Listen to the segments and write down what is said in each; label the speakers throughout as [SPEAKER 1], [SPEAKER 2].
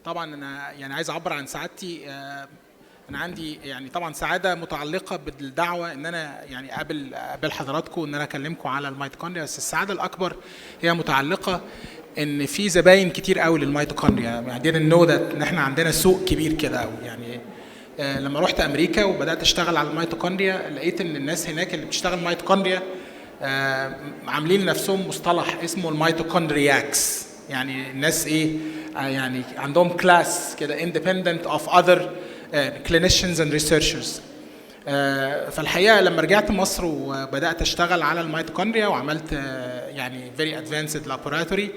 [SPEAKER 1] طبعا انا يعني عايز اعبر عن سعادتي. انا عندي يعني طبعا سعاده متعلقه بالدعوه ان انا يعني اقابل حضراتكم، ان انا اكلمكم على الميتوكوندريا، بس السعاده الاكبر هي متعلقه ان في زباين كتير قوي للميتوكوندريا. يعني didn't know that ان احنا عندنا سوق كبير كده قوي. يعني لما رحت امريكا وبدات اشتغل على الميتوكوندريا لقيت ان الناس هناك اللي بتشتغل ميتوكوندريا عاملين لنفسهم مصطلح اسمه الميتوكوندرياكس. يعني الناس ايه يعني عندهم كلاس كده independent of other clinicians and researchers. فالحقيقه لما رجعت مصر وبدات اشتغل على الميتوكوندريا وعملت يعني very advanced laboratory،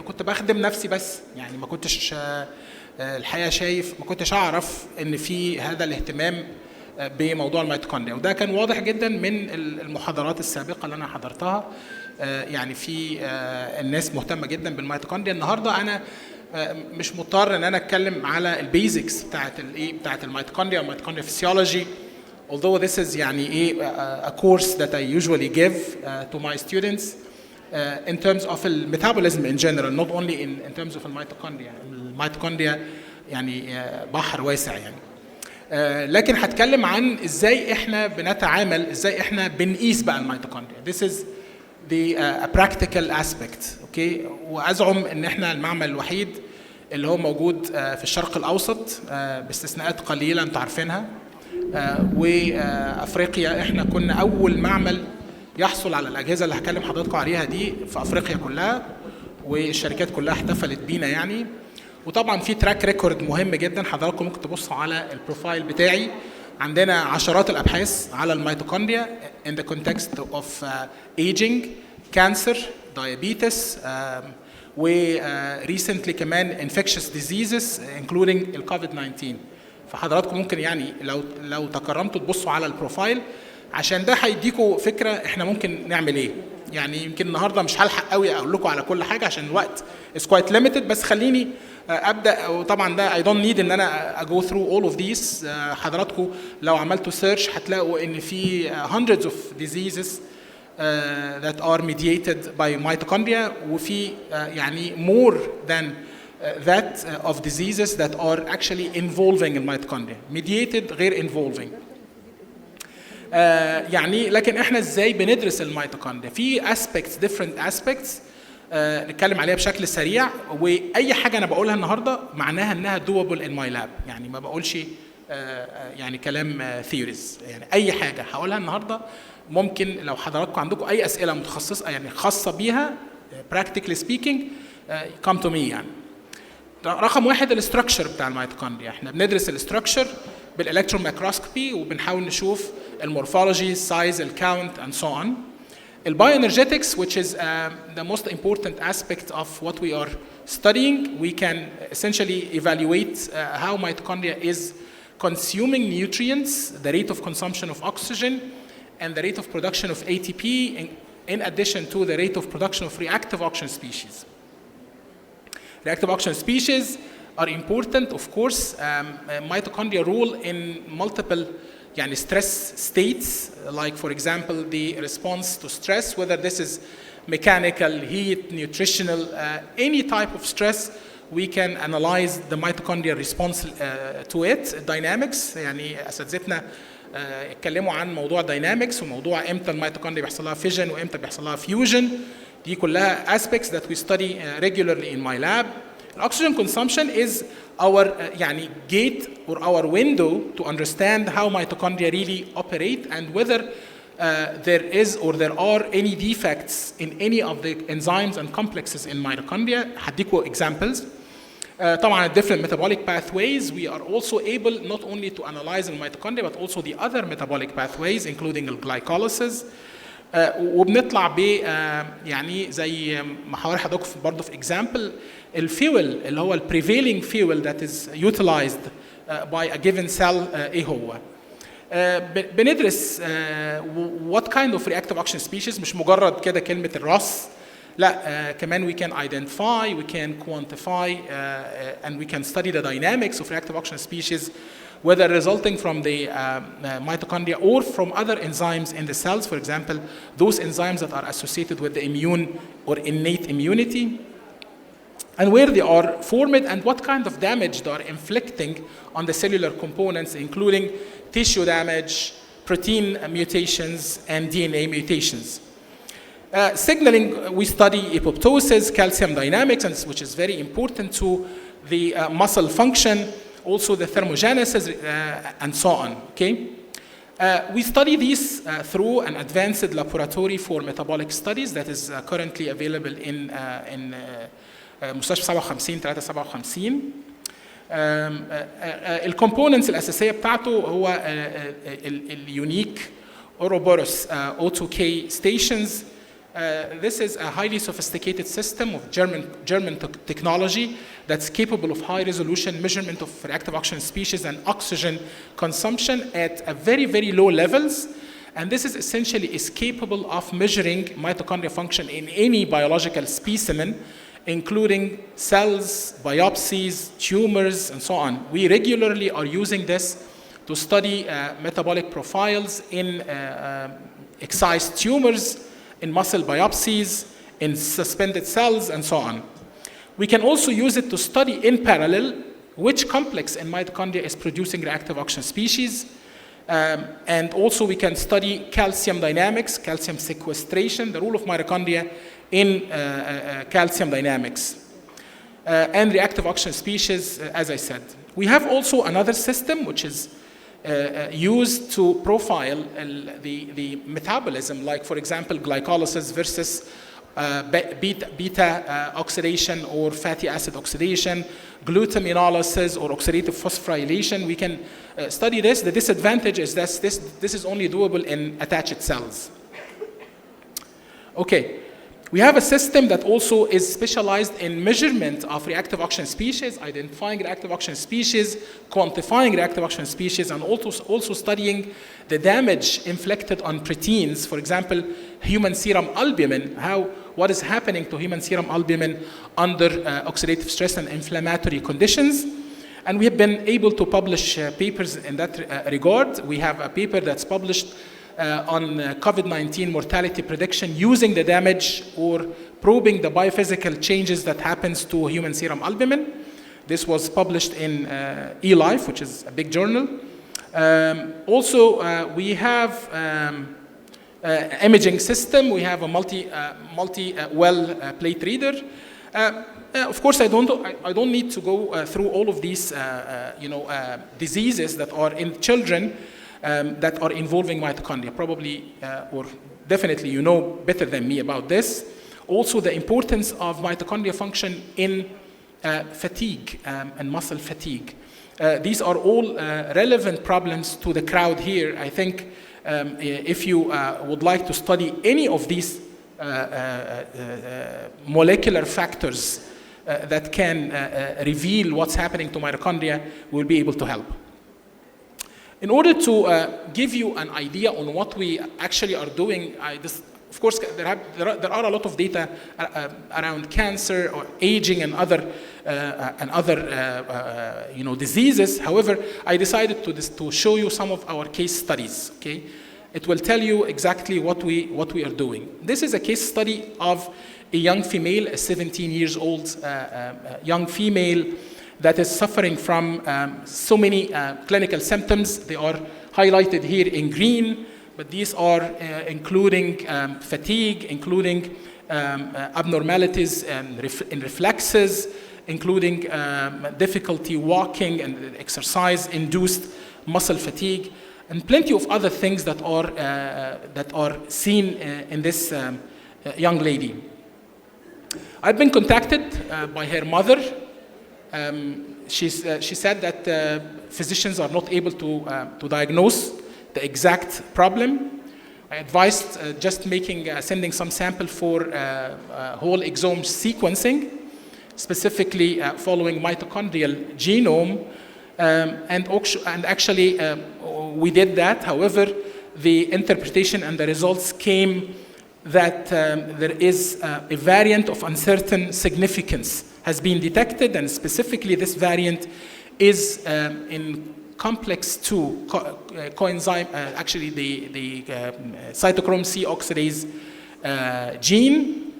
[SPEAKER 1] كنت بخدم نفسي بس، يعني ما كنتش الحقيقه شايف، ما كنتش اعرف ان في هذا الاهتمام بموضوع الميتوكوندريا، وده كان واضح جدا من المحاضرات السابقه اللي انا حضرتها. يعني في الناس مهتمه جدا بالميتوكوندريا. النهارده انا مش مضطر ان انا اتكلم على البيزكس بتاعت الميتوكوندريا والميتوكوندريا فيسيولوجي، although this is يعني a course that I usually give to my students in terms of metabolism in general, not only in terms of الميتوكوندريا. الميتوكوندريا يعني بحر واسع يعني. لكن هتكلم عن ازاي احنا بنتعامل، ازاي احنا بنقيس بقى الميتوكوندريا. This is the practical aspect. اوكي، وازعم ان احنا المعمل الوحيد اللي هو موجود في الشرق الاوسط باستثناءات قليله انتوا عارفينها، وافريقيا احنا كنا اول معمل يحصل على الاجهزه اللي هكلم حضراتكم عليها دي في افريقيا كلها، والشركات كلها احتفلت بينا يعني. وطبعا في تراك ريكورد مهم جدا، حضراتكم ممكن تبصوا على البروفايل بتاعي. عندنا عشرات الابحاث على الميتوكوندريا in the context of aging, cancer, diabetes, و recently كمان infectious diseases including الكوفيد 19. فحضراتكم ممكن يعني لو تكرمتوا تبصوا على البروفايل، عشان ده هيديكوا فكره احنا ممكن نعمل ايه. يعني يمكن النهارده مش هلحق قوي اقول لكم على كل حاجه عشان الوقت is quite limited، بس خليني ابدا. وطبعا ده I don't need ان انا go through all of these. حضراتكم لو عملتوا سيرش هتلاقوا ان في hundreds of diseases that are mediated by mitochondria، وفي يعني more than that of diseases that are actually involving الميتوكوندريا. mediated غير involving. يعني لكن احنا ازاي بندرس الميتوكوندريا؟ في aspects different aspects نتكلم عليها بشكل سريع. واي حاجه انا بقولها النهارده معناها انها doable in my lab، يعني ما بقولش يعني كلام theories. يعني اي حاجه هقولها النهارده ممكن لو حضراتكم عندكم اي اسئله متخصصه يعني خاصه بيها practically speaking come to me. يعني رقم واحد الاستراكشر بتاع الميتوكوندريا. احنا بندرس الاستراكشر بالالكترون مايكروسكوبي وبنحاول نشوف المورفولوجي، السايز، الكاونت and so on. Bioenergetics, which is the most important aspect of what we are studying, we can essentially evaluate how mitochondria is consuming nutrients, the rate of consumption of oxygen, and the rate of production of ATP, in addition to the rate of production of reactive oxygen species. Reactive oxygen species are important, of course. Mitochondria role in multiple يعني stress states, like for example the response to stress, whether this is mechanical, heat, nutritional, any type of stress, we can analyze the mitochondrial response to it. Dynamics، يعني اساتذتنا اتكلموا عن موضوع dynamics وموضوع امتى الميتوكوندريا بيحصل لها fission وامتى بيحصل لها fusion. دي كلها aspects that we study regularly in my lab. Oxygen consumption is our يعني gate or our window to understand how mitochondria really operate and whether there is or there are any defects in any of the enzymes and complexes in mitochondria. هديكوا examples. طبعا different metabolic pathways. We are also able not only to analyze the mitochondria but also the other metabolic pathways including glycolysis. وبنطلع ب يعني زي ما هوري حضراتكم برضه في اكزامبل الفيول اللي هو البريفيلينج فيول that is utilized by a given cell ايه هو. بندرس what kind of reactive oxygen species، مش مجرد كده كلمه الراس، لا كمان we can identify, we can quantify and we can study the dynamics of reactive oxygen species, whether resulting from the mitochondria or from other enzymes in the cells, for example, those enzymes that are associated with the immune or innate immunity. and where they are formed and what kind of damage they are inflicting on the cellular components, including tissue damage, protein mutations, and DNA mutations. Signaling, we study apoptosis, calcium dynamics, which is very important to the muscle function, also the thermogenesis, and so on, okay? We study these through an advanced laboratory for metabolic studies that is currently available in مستشفى 57 357. الكومبوننتس الأساسية بتاعته هو اليونيك Ouroboros O2K stations. This is a highly sophisticated system of German technology that's capable of high resolution measurement of reactive oxygen species and oxygen consumption at a very, very low levels. And this is essentially is capable of measuring mitochondrial function in any biological specimen, including cells, biopsies, tumors, and so on. We regularly are using this to study metabolic profiles in excised tumors, in muscle biopsies, in suspended cells, and so on. We can also use it to study in parallel which complex in mitochondria is producing reactive oxygen species. And also we can study calcium dynamics, calcium sequestration, the role of mitochondria in calcium dynamics. And reactive oxygen species, as I said. We have also another system which is used to profile the metabolism, like for example glycolysis versus beta oxidation or fatty acid oxidation, glutaminolysis or oxidative phosphorylation. We can study this. The disadvantage is that this is only doable in attached cells. Okay. We have a system that also is specialized in measurement of reactive oxygen species, identifying reactive oxygen species, quantifying reactive oxygen species, and also studying the damage inflicted on proteins. For example, human serum albumin, what is happening to human serum albumin under oxidative stress and inflammatory conditions. And we have been able to publish papers in that regard. We have a paper that's published on COVID-19 mortality prediction using the damage or probing the biophysical changes that happens to human serum albumin. This was published in eLife, which is a big journal. Also, we have imaging system. We have a multi-well plate reader. Of course, I don't need to go through all of these diseases that are in children that are involving mitochondria. Probably or definitely you know better than me about this. Also the importance of mitochondria function in fatigue and muscle fatigue. These are all relevant problems to the crowd here. I think if you would like to study any of these molecular factors that can reveal what's happening to mitochondria, we'll be able to help. In order to give you an idea on what we actually are doing, of course, there are a lot of data around cancer or aging and other diseases. However, I decided to show you some of our case studies. Okay, it will tell you exactly what we are doing. This is a case study of a young female, a 17 years old young female that is suffering from so many clinical symptoms. They are highlighted here in green, but these are including fatigue, including abnormalities in reflexes, including difficulty walking and exercise-induced muscle fatigue, and plenty of other things that are seen in this young lady. I've been contacted by her mother. She said that physicians are not able to diagnose the exact problem. I advised just sending some sample for whole exome sequencing, specifically following mitochondrial genome, and actually we did that. However, the interpretation and the results came that there is a variant of uncertain significance has been detected, and specifically this variant is in complex 2 coenzyme, actually the cytochrome C oxidase gene,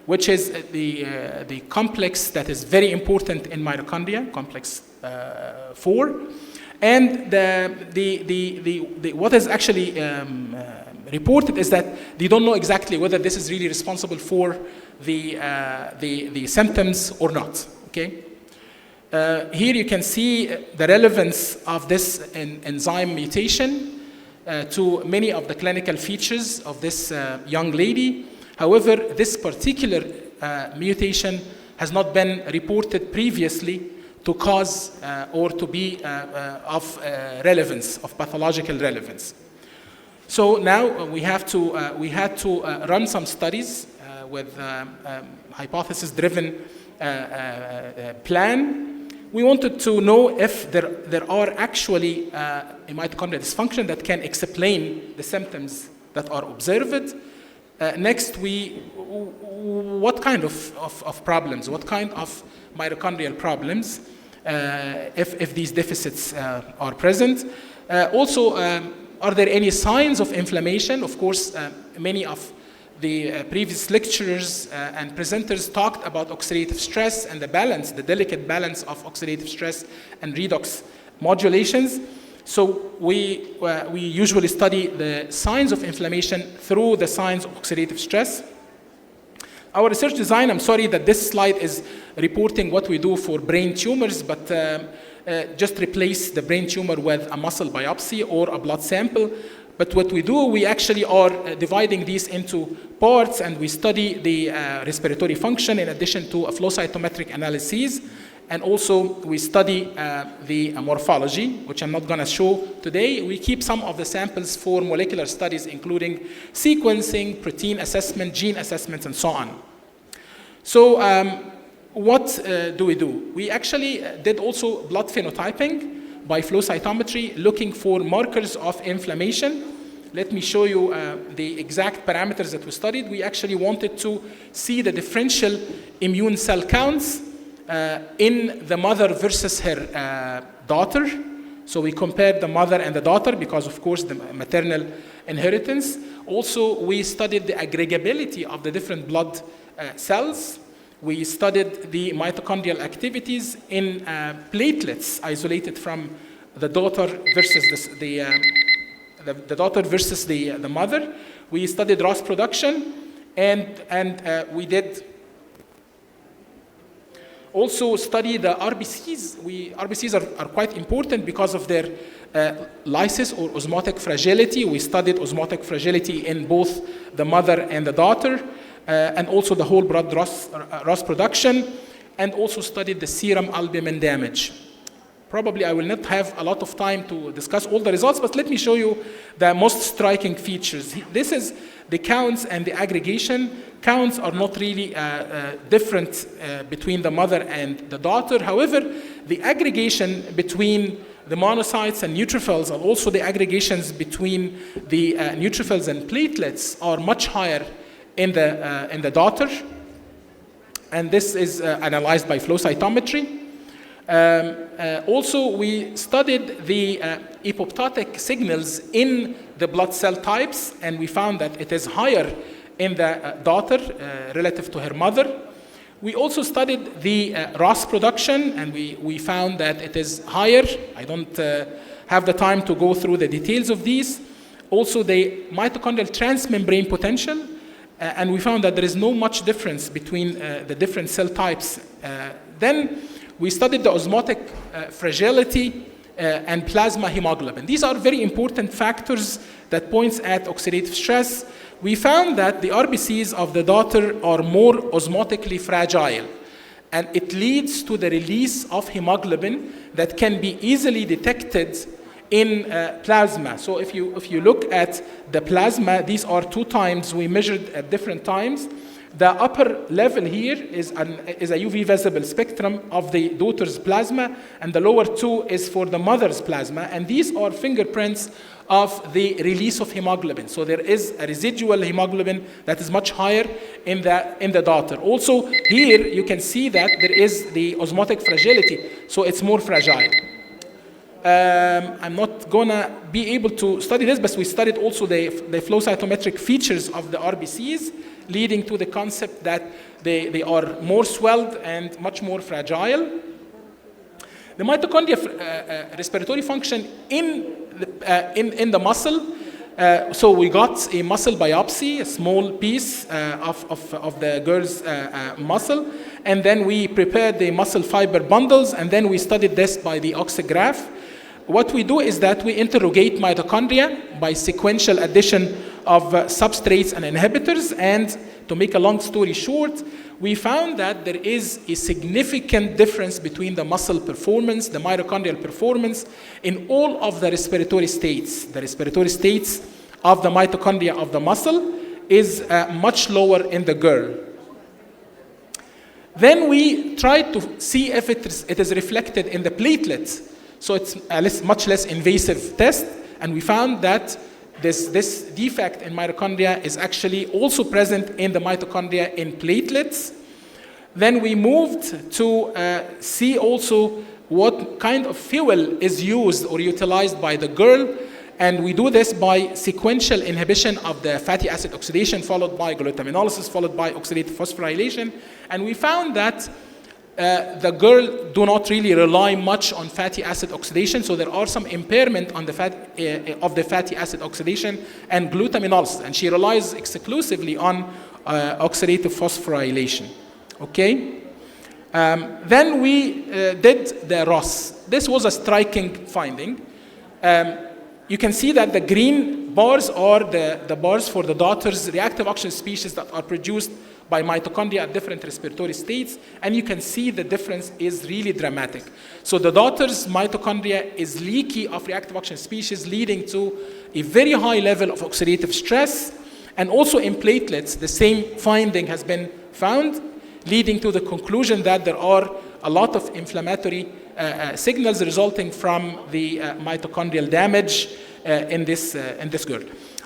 [SPEAKER 1] which is the complex that is very important in mitochondria, complex 4. And what is actually reported is that they don't know exactly whether this is really responsible for the symptoms or not. Okay. Here you can see the relevance of this enzyme mutation to many of the clinical features of this young lady. However, this particular mutation has not been reported previously to cause or to be of relevance, of pathological relevance. So now we had to run some studies with hypothesis-driven plan. We wanted to know if there are actually a mitochondrial dysfunction that can explain the symptoms that are observed. Next, what kind of problems, what kind of mitochondrial problems, if these deficits are present. Also, are there any signs of inflammation? Of course, many of the previous lecturers and presenters talked about oxidative stress and the delicate balance of oxidative stress and redox modulations. So we usually study the signs of inflammation through the signs of oxidative stress. Our research design, I'm sorry that this slide is reporting what we do for brain tumors, but just replace the brain tumor with a muscle biopsy or a blood sample. But what we do, we actually are dividing these into parts, and we study the respiratory function in addition to a flow cytometric analysis. And also we study the morphology, which I'm not going to show today. We keep some of the samples for molecular studies, including sequencing, protein assessment, gene assessments, and so on. So what do we do? We actually did also blood phenotyping by flow cytometry, looking for markers of inflammation. Let me show you the exact parameters that we studied. We actually wanted to see the differential immune cell counts in the mother versus her daughter. So we compared the mother and the daughter because, of course, the maternal inheritance. Also, we studied the aggregability of the different blood cells. We studied the mitochondrial activities in platelets isolated from the daughter versus the daughter versus the mother. We studied ROS production, and we did also study the RBCs. RBCs are quite important because of their lysis or osmotic fragility. We studied osmotic fragility in both the mother and the daughter, and also the whole blood ROS production, and also studied the serum albumin damage. Probably I will not have a lot of time to discuss all the results, but let me show you the most striking features. This is the counts and the aggregation. Counts are not really different between the mother and the daughter. However, the aggregation between the monocytes and neutrophils, and also the aggregations between the neutrophils and platelets, are much higher in the daughter. And this is analyzed by flow cytometry. Also, we studied the apoptotic signals in the blood cell types, and we found that it is higher in the daughter relative to her mother. We also studied the ROS production, and we found that it is higher. I don't have the time to go through the details of these. Also, the mitochondrial transmembrane potential, and we found that there is no much difference between the different cell types. Then we studied the osmotic fragility and plasma hemoglobin. These are very important factors that points at oxidative stress. We found that the RBCs of the daughter are more osmotically fragile, and it leads to the release of hemoglobin that can be easily detected in plasma. So if you look at the plasma, these are 2 times we measured at different times. The upper level here is a UV visible spectrum of the daughter's plasma, and the lower 2 is for the mother's plasma, and these are fingerprints of the release of hemoglobin. So there is a residual hemoglobin that is much higher in the daughter. Also here you can see that there is the osmotic fragility, so it's more fragile. I'm not gonna be able to study this, but we studied also the flow cytometric features of the RBCs. leading to the concept that they are more swelled and much more fragile. The mitochondria respiratory function in the muscle. So we got a muscle biopsy, a small piece of the girl's muscle, and then we prepared the muscle fiber bundles, and then we studied this by the oxygraph. What we do is that we interrogate mitochondria by sequential addition of substrates and inhibitors, and to make a long story short, we found that there is a significant difference between the muscle performance, the mitochondrial performance, in all of the respiratory states. The respiratory states of the mitochondria of the muscle is much lower in the girl. Then we tried to see if it is reflected in the platelets. So it's a much less invasive test, and we found that this defect in mitochondria is actually also present in the mitochondria in platelets. Then we moved to see also what kind of fuel is used or utilized by the girl, and we do this by sequential inhibition of the fatty acid oxidation, followed by glutaminolysis, followed by oxidative phosphorylation, and we found that the girl do not really rely much on fatty acid oxidation, so there are some impairment on the of the fatty acid oxidation and glutaminolysis, and she relies exclusively on oxidative phosphorylation. Okay. Then we did the ROS. This was a striking finding. You can see that the green bars are the bars for the daughter's reactive oxygen species that are produced by mitochondria at different respiratory states, and you can see the difference is really dramatic. So the daughter's mitochondria is leaky of reactive oxygen species, leading to a very high level of oxidative stress, and also in platelets, the same finding has been found, leading to the conclusion that there are a lot of inflammatory signals resulting from the mitochondrial damage in this girl.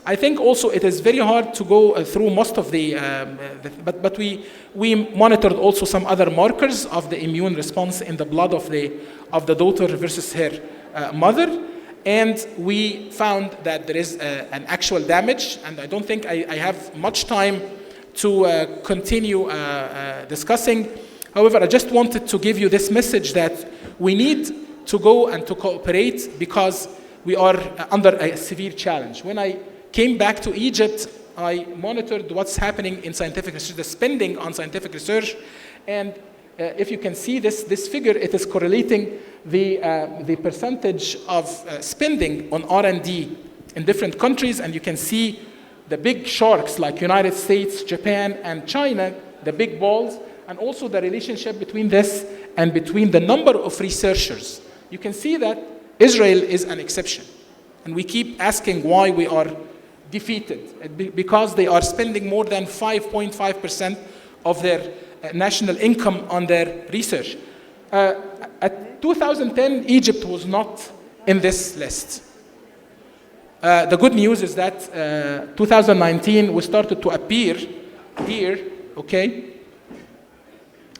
[SPEAKER 1] I think also it is very hard to go through most of but we monitored also some other markers of the immune response in the blood of the daughter versus her mother, and we found that there is an actual damage, and I don't think I have much time to continue discussing. However, I just wanted to give you this message that we need to go and to cooperate because we are under a severe challenge. When I came back to Egypt, I monitored what's happening in scientific research, the spending on scientific research, and if you can see this figure, it is correlating the percentage of spending on R&D in different countries, and you can see the big sharks like United States, Japan, and China, the big balls, and also the relationship between this and between the number of researchers. You can see that Israel is an exception, and we keep asking why we are defeated, because they are spending more than 5.5% of their national income on their research. At 2010, Egypt was not in this list. The good news is that 2019, we started to appear here, okay?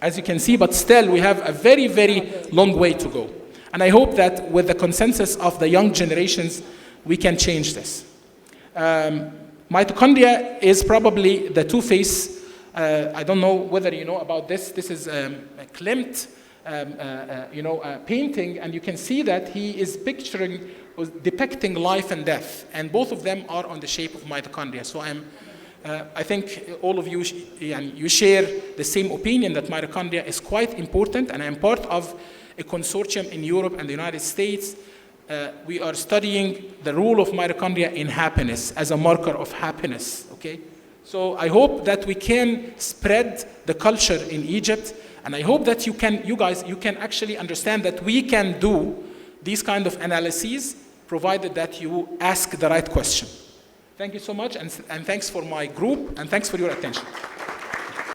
[SPEAKER 1] As you can see, but still we have a very, very long way to go. And I hope that with the consensus of the young generations, we can change this. Mitochondria is probably the two-face. I don't know whether you know about this. This is a Klimt, painting, and you can see that he is depicting life and death, and both of them are on the shape of mitochondria. So I think all of you, you share the same opinion that mitochondria is quite important, and I'm part of a consortium in Europe and the United States. We are studying the role of mitochondria in happiness as a marker of happiness, okay? So I hope that we can spread the culture in Egypt, and I hope that you guys can actually understand that we can do these kind of analyses, provided that you ask the right question. Thank you so much, and thanks for my group, and thanks for your attention.